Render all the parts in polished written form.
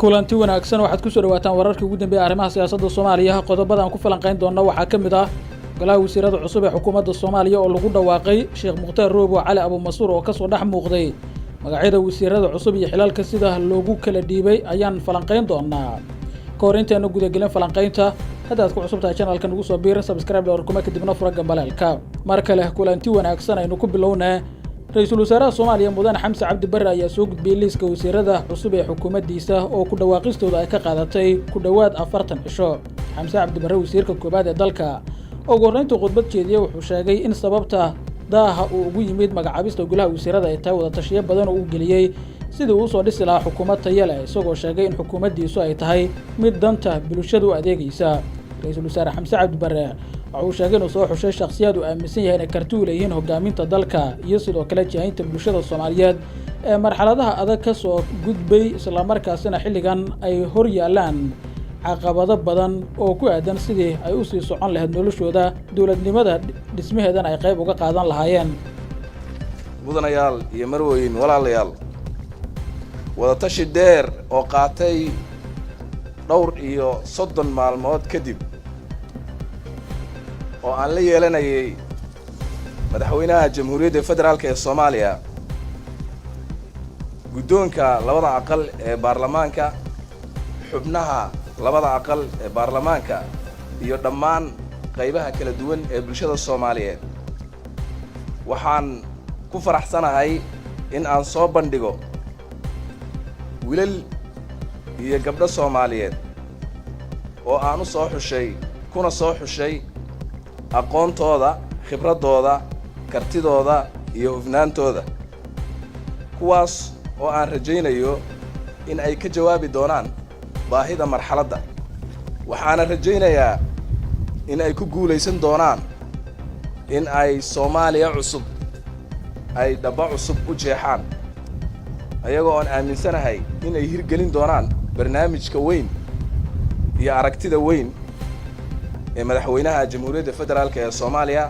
kulanti wanaagsan waxaad ku soo dhawaataan wararkii ugu dambeeyay arrimaha siyaasadda Soomaaliya qodobada aan ku falanqeyn doona waxaa kamid ah golaha wasiirada cusub ee xukuumadda Soomaaliya oo lagu dhawaaqay Sheekh Mukhtaar Roobo Cali Abu Mansuur oo ka soo dhex muuqday magacyada wasiirada cusub iyo xilalka sida loogu kala dhiibay ayaan falanqeyn doonaa koorinteena gudagelin falanqeynta haddaad ku cusubtahay channelkan ugu soo biir subscribe door kuma kadibna fura gambalaalka mar kale kulanti wanaagsan aynu ku bilownaa Ra'iisul Wasaaraha Soomaaliya Mudane Xamse Cabdi Barre ayaa soo gudbiyay liiska wasiirada cusub ee xukuumaddiisa oo ku dhawaaqistooda ay ka qaadatay ku dhawaad 40 cisho. Xamse Cabdi Barre wasiirka koobaad ee dalka oo goornaynta khudbad jeediyay wuxuu sheegay in sababta daaha uu ugu yimid magacaabista golaha wasiirada ay tahay wada tashiyo badan oo uu geliyay sidii uu soo dhisi lahaa xukuumad tayo leh isagoo sheegay in xukuumaddiisu ay tahay mid danta bulshada u adeegaysa. Ra'iisul Wasaare Xamse Cabdi Barre wuxuu sheegay inuu soo xushay shakhsiyaad uu aaminsan yahay inay karti u leeyihiin hogaaminta dalka iyo sidoo kale jihaynta bulshada Soomaaliyeed ee marxaladaha adag ka soo gudbay isla markaasina xilligan ay hor yaalaan caqabado badan oo ku aadan sidii ay u sii socon lahayd noloshooda dawladnimada dhismaheedan ay qayb uga qaadan lahaayeen. mudanayaal iyo marweyn walaalayaal wada tashi dheer oo qaatay dhowr iyo 30 maalmood kadib oo aan la yeelanayay madaxweynaha Jamhuuriyadda Federaalka ee Soomaaliya guddoonka labada aqal ee baarlamaanka xubnaha labada aqal ee baarlamaanka iyo dhammaan qaybaha kala duwan ee bulshada Soomaaliyeed waxaan ku faraxsanahay in aan soo bandhigo wiilal iyo gabdho Soomaaliyeed oo aan u soo xushay kuna soo xushay aqoontooda khibradooda kartidooda iyo hufnaantooda kuwaas oo aan rajaynayo in ay ka jawaabi doonaan baahida marxaladda waxaana rajaynayaa in ay ku guulaysan doonaan in ay Soomaaliya cusub ay dhaba cusub u jeexaan ayagoo aan aaminsanahay in ay hirgelin doonaan barnaamijka weyn iyo aragtida weyn ee madaxweynaha Jamhuuriyadda Federaalka ee Soomaaliya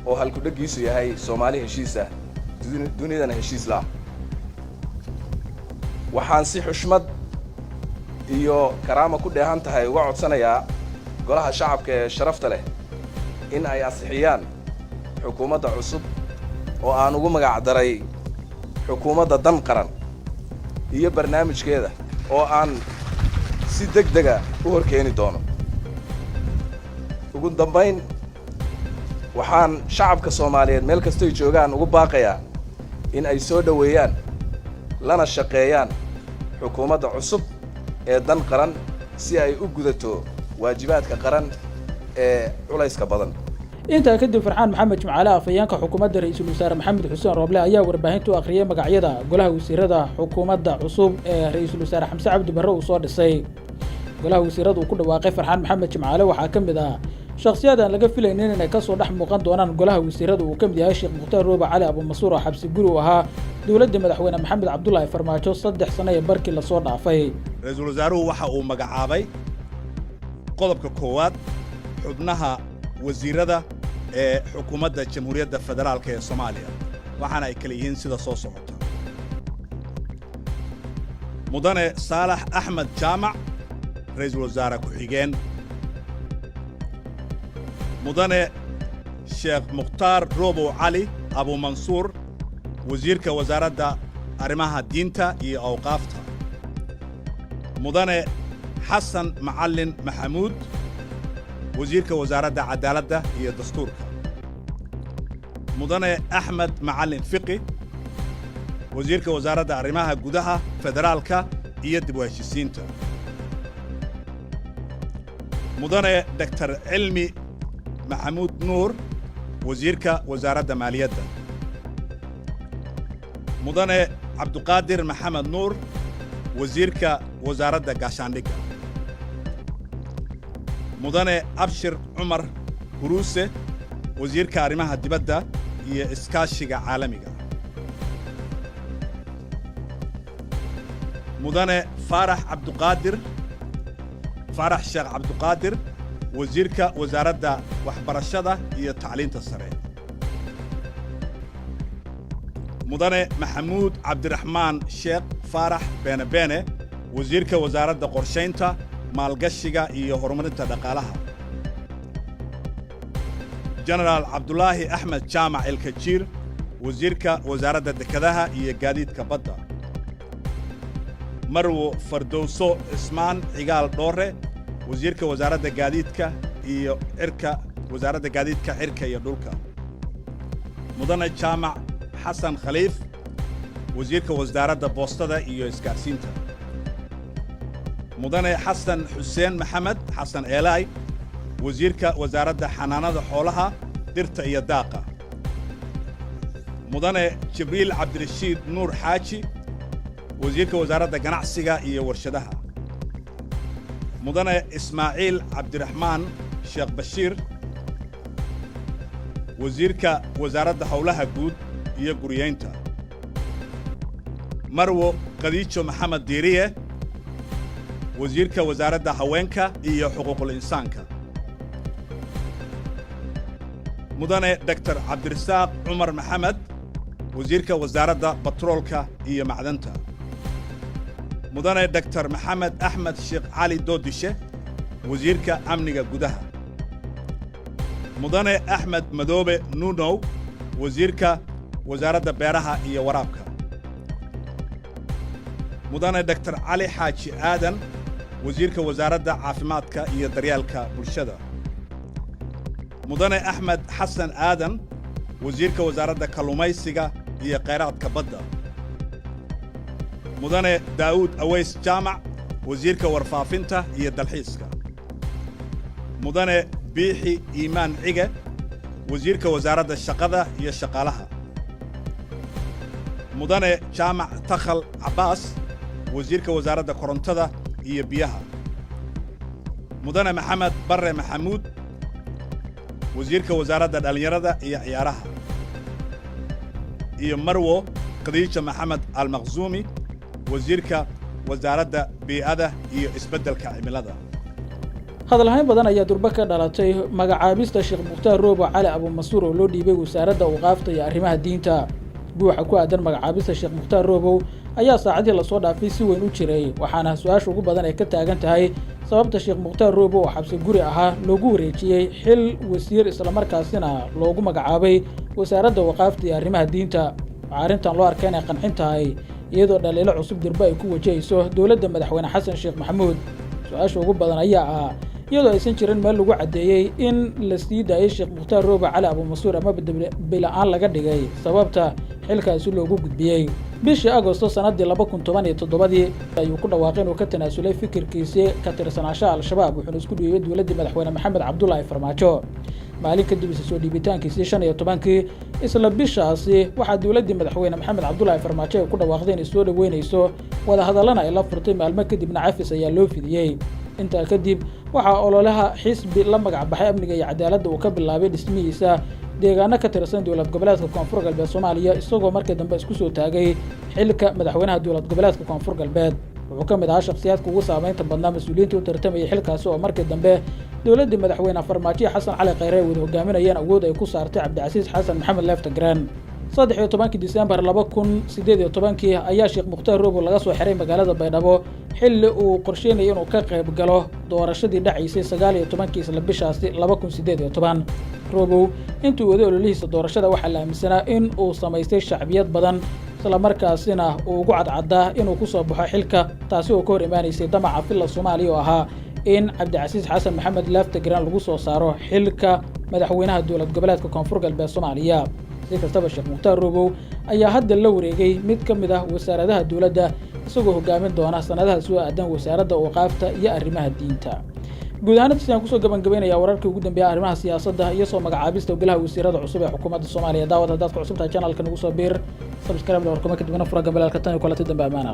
oo halku dhagiisu yahay Soomaali heshiis ah dunidana heshiis la waxaan si xushmad iyo karaama ku dheehan tahay uga codsanayaa golaha shacabka ee sharafta leh in ay asixiyaan xukuumadda cusub oo aan ugu magac daray xukuumadda dan qaran iyo barnaamijkeeda oo aan si degdeg ah u horkeeni doono ugu dambayn waxaan shacabka Soomaaliyeed meel kasta ay joogaan ugu baaqayaa in ay soo dhaweeyaan lana shaqeeyaan xukuumadda cusub ee dan qaran si ay u gudato waajibaadka qaran ee culayska badan inta kadib Farxaan Maxamed Jimcaale afayeenka xukuumadda Ra'iisul Wasaare Maxamed Xuseen Rooble ayaa warbaahintu akhriyay magacyada golaha wasiirada xukuumadda cusub ee Ra'iisul Wasaare Xamse Cabdi Barre uu soo dhisay golaha wasiirada uu ku dhawaaqay Farxaan Maxamed Jimcaale waxaa kamid ah shakhsiyaad aan laga filaynin inay ka soo dhex muuqan doonaan golaha wasiirada uu kamid yahay Sheekh Mukhtaar Roobo Cali Abu Mansuur oo xabsi guri u ahaa dawladda madaxweyne Maxamed Cabdullaahi Farmaajo 3 sano ee barkii la soo dhaafay. Ra'iisul Wasaaruhu waxa uu magacaabay qodobka koowaad xubnaha wasiirada ee xukuumadda Jamhuuriyadda Federaalka ee Soomaaliya waxaana ay kala yihiin sida soo socota Mudane Saalax Axmed Jaamac Ra'iisul Wasaare ku-xigeen Mudane Sheekh Mukhtaar Roobo Cali Abu Mansuur wasiirka wasaaradda arrimaha diinta iyo awqaafta Mudane Xasan Macallin Maxamuud wasiirka wasaaradda cadaaladda iyo dastuurka Mudane Axmed Macallin Fiqi wasiirka wasaaradda arrimaha gudaha federaalka iyo dib u heshiisiinta Mudane Dr. Cilmi Maxamuud Nuur wasiirka wasaaradda maaliyadda Mudane Cabduqaadir Maxamed Nuur wasiirka wasaaradda gaashaandhigga Mudane Abshir Cumar Huruuse wasiirka arrimaha dibadda iyo iskaashiga caalamiga Mudane Faarax Sheekh Cabduqaadir wasiirka wasaaradda waxbarashada iyo tacliinta sare Mudane Maxamuud Cabdiraxmaan Sheekh Faarax Beene wasiirka wasaaradda qorshaynta maalgashiga iyo horumarinta dhaqaalaha jenaraal cabdulaahi axmed jaamac elkajiir wasiirka wasaaradda dekedaha iyo gaadiidka badda marwo fardowso cismaan cigaal dhoore wasiirka wasaaradda gaadiidka iyo wasaaradda gaadiidka cirka iyo dhulka mudane jaamac xasan khaliif wasiirka wasaaradda boostada iyo isgaarsiinta mudane xasan xuseen maxamed xasan eelaay wasiirka wasaaradda xanaanada xoolaha dhirta iyo daaqa mudane jibriil cabdirashiid nuur xaaji wasiirka wasaaradda ganacsiga iyo warshadaha mudane ismaaciil cabdiraxmaan sheekh bashiir wasiirka wasaaradda howlaha guud iyo guriyeynta marwo khadiijo maxamed diiriye wasiirka wasaaradda haweenka iyo xuquuqul insaanka mudane dr cabdirasaaq cumar maxamed wasiirka wasaaradda batroolka iyo macdanta mudane dr maxamed axmed sheekh cali doodishe wasiirka amniga gudaha mudane axmed madoobe nuunow wasiirka wasaaradda beeraha iyo waraabka mudane dr cali xaaji aadan wasiirka wasaaradda caafimaadka iyo daryeelka bulshada mudane axmed xasan aadan wasiirka wasaaradda kalluumaysiga iyo khayraadka badda mudane daa'uud aways jaamac wasiirka warfaafinta iyo dalxiiska mudane biixi iimaan cige wasiirka wasaaradda shaqada iyo shaqaalaha mudane jaamac takhal cabbaas wasiirka wasaaradda korontada iyo biyaha mudane maxamed barre maxamuud wasiirka wasaaradda dhallinyarada iyo ciyaaraha iyo marwo khadiija maxamed almaqsuumi wasiirka wasaaradda bii'ada iyo isbeddelka cimilada hadalhayn badan ayaa durba ka dhalatay magacaabista sheekh mukhtaar roobo cali abuumasuur oo loo dhiibay wasaaradda awqaafta iyo arrimaha diinta buuxa ku aadan magacaabista sheekh mukhtaar roobow ayaa saacadii lasoo dhaafay si weyn u jiray waxaana su-aasha ugu badan ay ka taagan tahay sababta sheekh mukhtaar roobow oo xabsi guri ahaa loogu wareejiyey xil wasiir islamarkaasina loogu magacaabay wasaaradda waqaafta iyo arrimaha diinta waxaa arrintan loo arkay inay qancin tahay iyadoo dhaliilo cusub dirba ay ku wajahayso dowladda madaxweyne xasan sheekh maxamuud su-aasha ugu badan ayaa ah iyadoo aysan jirin meel lagu caddeeyey in la sii daayay sheekh mukhtaar roobo cali abuumasuur ama bila'aan laga dhigay sababta xilkaasi loogu gudbiyey bishii agosto sannaddii 2017 ayuu ku dhawaaqay inuu ka tanaasulay fikirkiisii ka tirsanaashaha al-shabaab wuxuuna isku dhiibay dowladdii madaxweyne maxamed cabdulaahi farmaajo maalin kadib isa soo dhiibitaankiisii 15kii isla bishaasi waxaa dowladdii madaxweyne maxamed cabdulaahi farmaajo ay ku dhawaaqday inay soo dhoweynayso wadahadallana ay la furtay maalmo kadibna cafis ayaa loo fidiyey intaa kadib waxaa ololaha xisbi la magac baxay amniga iyo cadaaladda uu ka bilaabay dhismihiisa deegaano ka tirsan dowlad goboleedka koonfur galbeed Soomaaliya isagoo markii dambe isku soo taagay xilka madaxweynaha dowlad goboleedka koonfur galbeed wuxuu ka mid ahaa shakhsiyaadka ugu saameynta badnaa mas'uuliyiinta u tartamaya xilkaasi oo markii dambe dowladda madaxweyne farmaajo xasan cali khayre wada hogaaminayeen awood ay ku saartay cabdicasiis xasan maxamed leeftagraan 13 Diseembar 2018 ayaa sheekh mukhtaar roobo laga soo xiray magaalada Baydhabo xilli uu qorsheynayay inuu ka qayb galo doorashadii dhacaysay 19 isla bishaasi 2018 roobo intuu wada ololihiisa doorashada waxaa la aaminsanaa in uu samaystay shacbiyad badan isla markaasina uu ugu cadcaddaa inuu ku soo baxo xilka taasi oo ka hor imaanaysay damaca filla Soomaaliya oo ahaa in cabdicasiis xasan maxamed leeftagraan lagu soo saaro xilka madaxweynaha dowlad goboleedka koonfur galbeed Soomaaliya si kastaba sheekh mukhtaar roobo ayaa hadda la wareegay mid ka mid ah wasaaradaha dowladda isagoo hogaamin doona sanadaha soo aadan wasaaradda awqaafta iyo arrimaha diinta guud ahaan sidaan kusoo gabagabeynaya wararkii ugu dambeeyay arrimaha siyaasadda iyo soo magacaabista golaha wasiirada cusub ee xukuumadda Soomaaliya daawada dadka cusubta channelka nagu soo biir subscribe loo warkama kadibna fura gabalka tan iyo kulanta dambe amaana